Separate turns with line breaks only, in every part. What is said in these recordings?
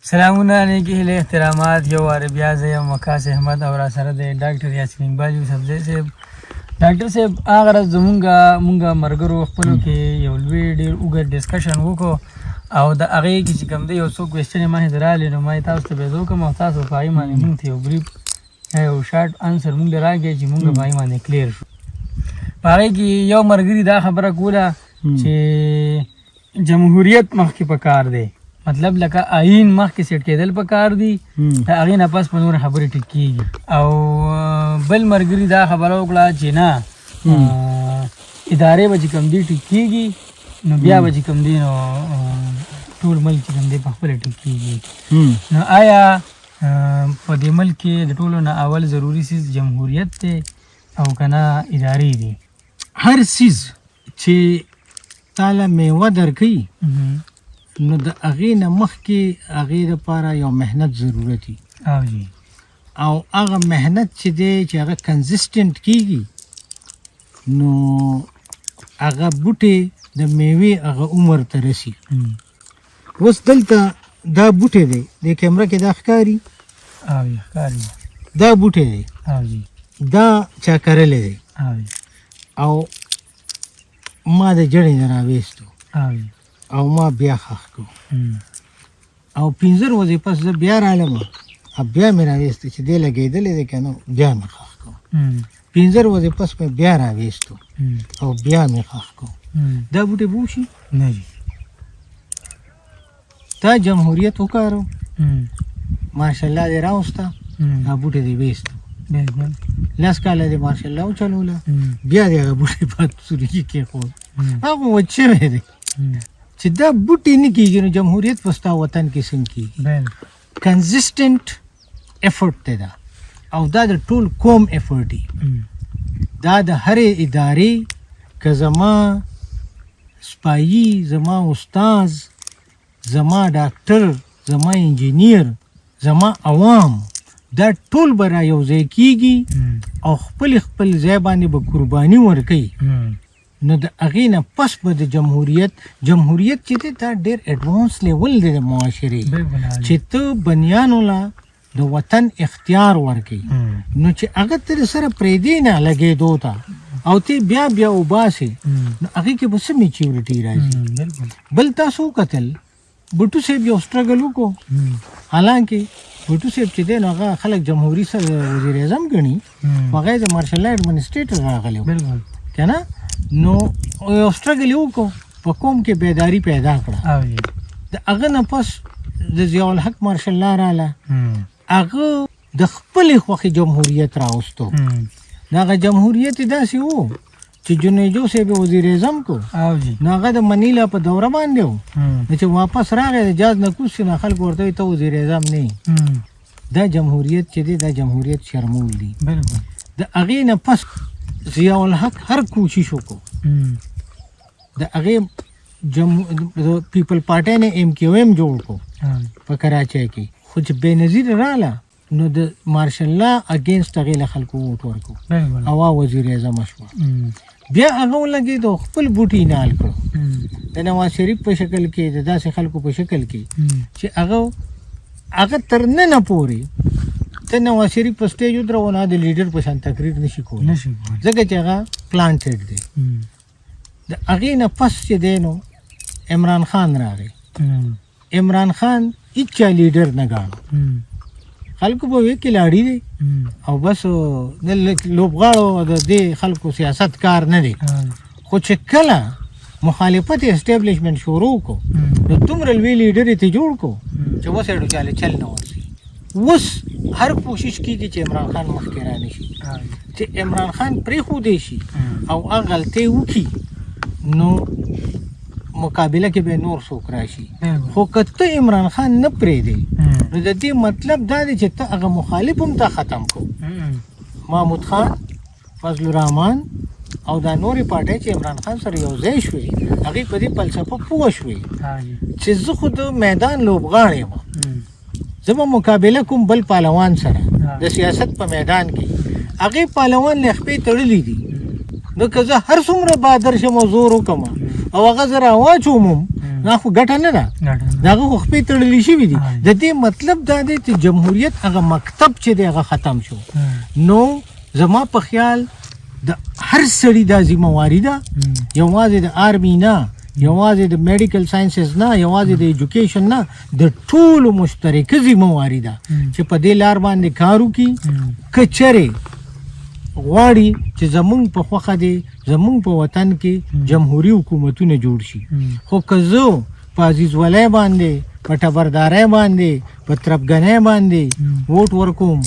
سلامونه علیکم هیله احترامات. یو وار بیا زه یم وقاص احمد او را سره د ډاکټر یاسمین اقبال یوسفزی صاحب. ډاکټر صاحب هغه ورځ مونږ ملګرو خپلو کې یو لوی ډېر اوږد ډسکشن وکړو او د هغې کې چې کوم دی یو څو کوېسچنې مخې ته رالې نو ما یې تاسو ته بیا زه وکړم او تاسو په هغې باندې مونږ ته یو بریف یو شارټ انسر مونږ له راکړئ چې مونږ په هغې باندې کلیر شو. په هغې کې یو ملګري دا خبره کوله چې جمهوریت مخکې په کار دی، مطلب لکه آئین مخکې سیټ کېدل په کار دي، د هغې نه پس په نور خبرې ټیک کېږي. او بل ملګري دا خبره وکړه چې نه ادارې به چې کوم دي ټیک کېږي نو بیا به چې کوم دي نو ټول ملک چې کوم دی په خپله ټیک کېږي. نو آیا په دې ملک کې د ټولو نه اول ضروري څیز جمهوریت دی او که نه ادارې دي؟
هر څیز چې تاله میوه درکوي نو د هغې نه مخکې هغې دپاره یو محنت ضرورت وي او هغه محنت چې دی چې هغه کنزسټنټ کېږي نو هغه بوټی د میوې هغه عمر ته رسي. اوس دلته دا بوټی دی، د کیمره کې دا ښکاري، دا بوټی دی، دا چا کرلی دی او ما د جړې نه راویستو او ما بیا خښ کړو او 15 ورځې پس زه بیا رالم او بیا مې راویسته چې دی لګېدلی دی که نه، بیا مې خښ کړو. 15 ورځې پس مې بیا راویستو او بیا مې خښ کړو. دا بوټی به وشي؟
نه جي.
تا جمهوریت وکارو، ماشاءالله دې راوسته، دا بوټی دې ویستو، 10 کاله دې ماشاءالله وچلوله، بیا دې هغه بوټی په سوري کې کېښود، هغه وچ شوی دی. چې دا بوټي نه کېږي نو جمهوریت په ستا وطن کې څنګه کېږي؟ کنزسټنټ افورټ دی دا او دا د ټول قوم افورټ دی. دا د هرې ادارې که زما سپایي، زما استاز، زما ډاکټر، زما انجینیر، زما عوام، دا ټول به را یو ځای کېږي او خپل ځای باندې به قرباني ورکوي. نو د هغې نه پس به د جمهوریت چې دی دا ډېر اډوانس لیول دی د معاشرې، چې ته بنیانو له د وطن اختیار ورکوي نو چې هغه تر سره پرېږدي نه لګېدو ته او ته بیا وباسې نو هغې کې به څه میچیورټي راځي. بل تاسو وکتل بوټو صاحب یو سټرګل وکړو، حالانکې بوټو صاحب چې دی نو هغه خلک جمهوري وزیر اعظم ګڼي، هغه د مارشل لا ایډمنسټریټر راغلی که نه، نو یو سټرګل یې وکړو، په قوم کې بیداري پیدا کړه. د هغه نه پس د ضیاء الحق مارشل لا راله، هغه د خپلې خوښې جمهوریت راوستو. د هغه جمهوریت یې داسې و چې جنیجو صاحب یې وزیر اعظم کو، نو هغه د منیلا په دوره باندې و، نو چې واپس راغی د جاز نه کوز شي نو خلک ورته وایي ته وزیر اعظم نه یې. دا جمهوریت چې دی دا جمهوریت شرمول دی. د هغې نه پس ضیاء الحق هر کوشش وکړو، د هغې پیپل پارټۍ نه MQM جوړ کړو په کراچۍ کې، خو چې بېنظیر راله نو د مارشل لا اګینسټ هغې له خلکو ووټ ورکړو او وزیر اعظم شوه. بیا هغه ولګېدو خپل بوټي انحال کړو د نواز شریف په شکل کې، د داسې خلکو په شکل کې چې هغه تر ننه پورې ته نواز شریف په سټیج ودرو نه د لیډر په شان تقریر نشي کولی، ځکه چې هغه پلانټډ دی. د هغې نه پس چې دی نو عمران خان راغی. عمران خان هېچا لیډر نه ګاڼه، خلکو به وایي کلاړي دی او بس د لوبغاړو د دې خلکو سیاست کار نه دی. خو چې کله مخالفت اسټابلیشمنټ شروع کو نو دومره لوی لیډر یې ته جوړ کو چې اوس یې ډوچاله چل نه ورسي. اوس هر کوشش کېږي چې عمران خان مخکې رانشي، چې عمران خان پرېښودی شي او هغه غلطۍ وکړي نو مقابله کې به نور څوک راشي. خو که ته عمران خان نه پرېږدې نو د دې مطلب دا دی چې ته هغه مخالف هم تا ختم کو. محمود خان، فضل الرحمن او دا نورې پارټۍ چې عمران خان سره یو ځای شوې هغې په دې فلسفه پوه شوې چې زه خو د میدان لوبغاړی یم، زه به مقابله کوم بل پهلوان سره د سیاست په میدان کې، هغې پهلوان له خپې تړلي دي، نو که زه هر څومره بهادر شم او زور وکړم او هغه زه راواچوم دا خو ګټه نه ده، د هغه خو خپې تړلې شوي دي. د دې مطلب دا دی چې جمهوریت هغه مکتب چې دی هغه ختم شو. نو زما په خیال د هر سړي دا ذمهواري ده، یوازې د آرمي نه، یوازې د میډیکل ساینسز نه، یوازې د ایجوکیشن نه، د ټولو مشترکه ذمهواري ده چې په دې لار باندې کار وکړي. که چېرې غواړي چې زمونږ په خوښه دی زمونږ په وطن کې جمهوري حکومتونه جوړ شي، خو که زه په عزیز ولی باندې، په ټبردارۍ باندې، په تربګنۍ باندې ووټ ورکوم،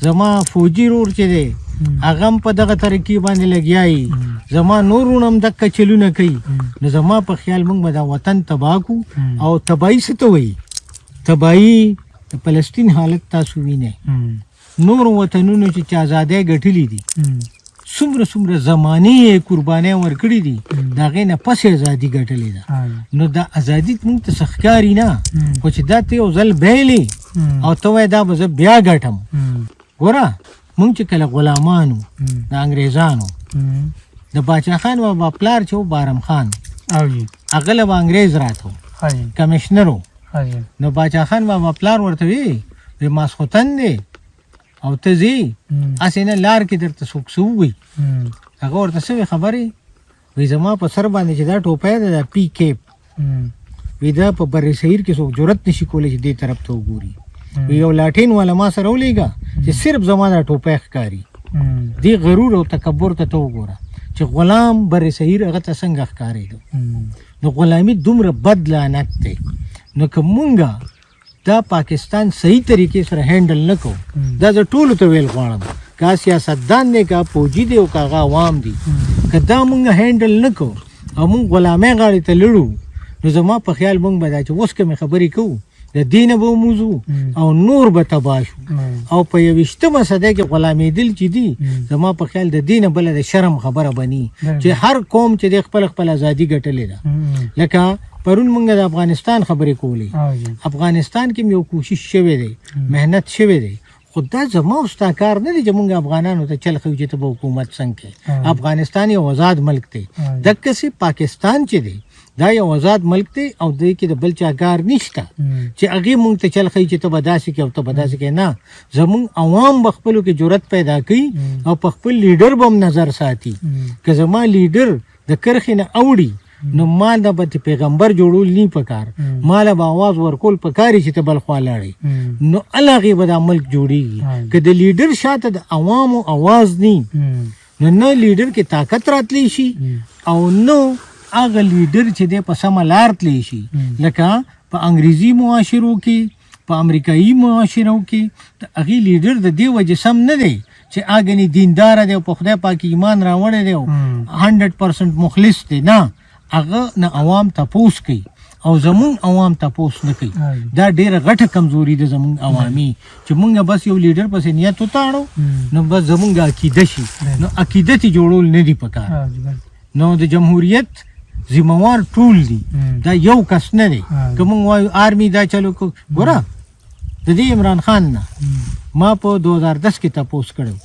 زما فوجي رور چې دی هغه هم په دغه طریقې باندې لګیا زما نور ورونه هم دقه چلونه کوي، نو زما په خیال موږ به دا وطن تباه کړو. او تباهي څه ته وایي؟ تباهي د فلسطین حالت تاسو وینئ، نور وطنونو چې ازادۍ ګټلي دي څومره څومره زمانې یې قربانۍ ورکړي دي، د هغې نه پس ازادي ګټلې ده. نو دا ازادي موږ ته څه ښکاري نه، خو چې دا ته یو ځل بیلې او ته وایې دا به زه بیا ګټم. ګوره موږ چې کله غلامانو د انګریزانو، د باچا خان بابا پلار چې و بارم خان، هغه له به انګریز راته کمیشنر و. نو باچا خان بابا پلار ورته وی ماسخوتن دی او ته ځې هسې نه لار کې درته څوک څه ووایي. هغه ورته څه وی خبرې وی زما په سر باندې چې دا ټوپی ده دا پی کیپ، وی دا په بر صغیر کې څوک جرت نشي کولی چې دې طرف ته وګوري. وی یو لاټین والا ما سره ولیږه چې صرف زما دا ټوپی ښکاري. دې غرور او تکبر ته وګوره چې غلام بر صغیر هغه ته څنګه ښکارېده. نو غلامي دومره بد لعنت دی. نو که مونږه دا پاکستان صحیح طریقې سره هینډل نه کوو، دا زه ټولو ته ویل غواړم، که سیاستدان دی، که فوجي دی او که هغه عوام دي، که دا مونږ هینډل نه کوو او مونږ غلامۍ غاړې ته لړو، نو زما په خیال مونږ به دا چې اوس کومې خبرې کوو د دې نه به وموځو او نور به تباه شو. او په 21مه صدۍ کې غلامېدل چې دي، زما په خیال د دې نه بله د شرم خبره بني چې هر قوم چې دی خپل خپل ازادي ګټلې ده. لکه پرون مونږ د افغانستان خبرې کولې، افغانستان کې یو کوشش شوی دی، محنت شوی دی، خو دا زما او ستا کار نه دی چې مونږ افغانانو ته چل ښیو چې ته به حکومت څنګه کوې. افغانستان یو آزاد ملک دی، دقسې پاکستان چې دی دا یو آزاد ملک دی او دې کې د بل چا کار نشته چې هغې مونږ ته چل ښیي چې ته به داسې کوې او ته به داسې کوې. نه، زمونږ عوام به خپلو کې جرأت پیدا کوي او په خپل لیډر به هم نظر ساتي. که زما لیډر د کرښې نه اوړي نو ما له به پیغمبر جوړول نه پکار، ما له به آواز ورکول پکاري چې ته بل خوا لاړې، نو هغې به دا ملک جوړېږي. که د لیډر شاته د عوامو آواز نه، نو نه لیډر کې طاقت راتلی شي او نو هغه لیډر چې دی په سمه لار تلی شي. لکه په انګریزي معاشرو کې، په امریکایي معاشرو کې د هغې لیډر د دې وجې سم نه دی چې هغه دینداره دی او په خدای پاک ایمان راوړی دی او 100% مخلص دی. نه، هغه نه عوام تپوس کوي او زمونږ عوام تپوس نه کوي. دا ډېره غټه کمزوري ده زمونږ عوامي چې مونږ بس یو لیډر پسې نیت وتاړو نو بس زمونږ عقیده شي، نو عقیدت یې جوړول نه دي پکار. نو د جمهوریت ذمہوار ټول دي، دا یو کس نه دی. که مونږ وایو آرمي دا چلو کو، ګوره د دې عمران خان نه ما په 2010 کې تپوس کړی،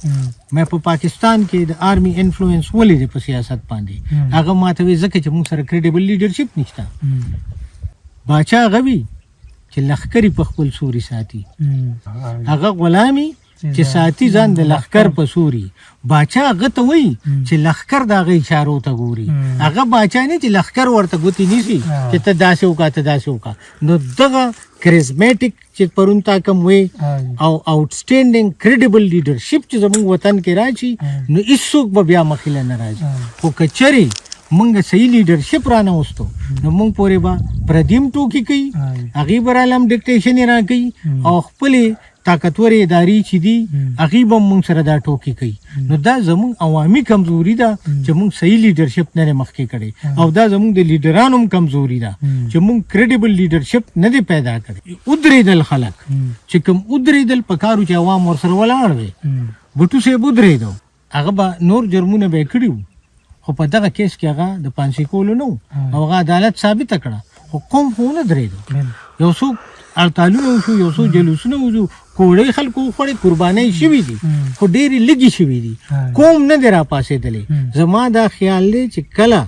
مې په پاکستان کې د آرمي انفلوئنس ولې دی په سیاست باندې. هغه ما ته وایي ځکه چې موږ سره کریډیبل لیډرشپ نشته. باچا هغه وي چې لښکرې په خپل سوري ساتي، هغه غلامي چې ساتي ځان د لښکر په سوري. باچا هغه ته وایي چې لښکر د هغه اشارو ته ګوري، هغه باچا نه چې لښکر ورته ګوتې نیسي چې ته داسې وکړه ته داسې وکړه. نو دغه کرزمیټک چې پرون تا کوم وی او آوټسټینډینګ کریډیبل لیډرشپ چې زموږ وطن کې راشي نو هېڅوک به بیا مخې نه راځي. خو که چېرې مونږ صحیح لیډرشپ را نه وستو نو مونږ پورې به پردیم ټوکې کوي، هغې به راله هم ډکټیشن یې را کوي او خپلې طاقتورې ادارې چې دي هغې به مونږ سره دا ټوکې کوي. نو دا زمونږ عوامي کمزوري ده چې مونږ صحیح لیډرشپ نه دی مخکې کړی، او دا زمونږ د لیډرانو هم کمزوري ده چې مونږ کریډیبل لیډرشپ نه دی پیدا کړی. ودرېدل خلک چې کوم ودرېدل پکارو چې عوام ورسره ولاړ وی، بټو صاحب ودرېدو، هغه به نور جرمونه به یې کړي وو، خو په دغه کیس کې هغه د پانسي کولو نه و او هغه عدالت ثابته کړه، خو قوم خو ونه درېدو. یو څوک هړتالونه وشو، یو څو جلوسونه وشو، کوړۍ خلکو وخوړې، قربانۍ شوي دي خو ډېرې لږې شوي دي، قوم نه دی راپاڅېدلی. زما دا خیال دی چې کله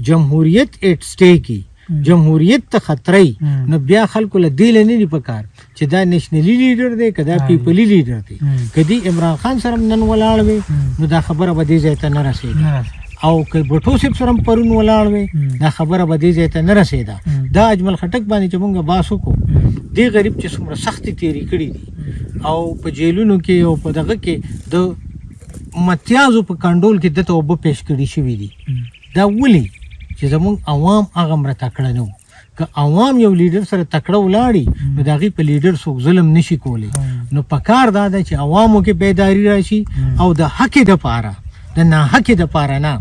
جمهوریت ایټ سټې کې جمهوریت ته خطرې نو بیا خلکو له دې نه دي پکار چې دا نېشنلي لیډر دی که دا پیپلي لیډر دی که دی عمران خان سره نن ولاړ وي نو دا خبره به دې ځای ته نه رسېده او که بټو صاحب سره پرون ولاړ وي دا خبره به دې ځای ته نه رسېده دا اجمل خټک باندې چې مونږ بحث وکړو دې غریب چې څومره سختې تېرې کړي دي او په جیلونو کې او په دغه کې د متیازو په کنډول کې دته اوبه پیش کړي شوي دي دا ولې چې زمونږ عوام هغه مره تکړه نه وو که عوام یو لیډر سره تکړه ولاړي نو د هغې په لیډر څوک ظلم نشي کولی نو پکار دا ده چې عوامو کې بیداري راشي او د حقې دپاره د ناحقې دپاره نه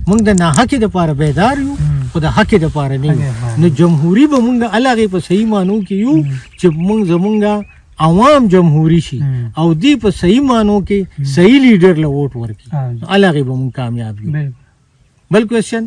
موږ د ناحقې دپاره بیدار یو خو د حقې دپاره نه یو نو جمهوري به موږ هغې په صحیح معنو کې یو چې موږ زمونږ عوام جمهوری شي او دی په صحیح معنو کې صحیح لیډر له ووټ ورکړي هغې به موږ کامیاب یو بل کوېشن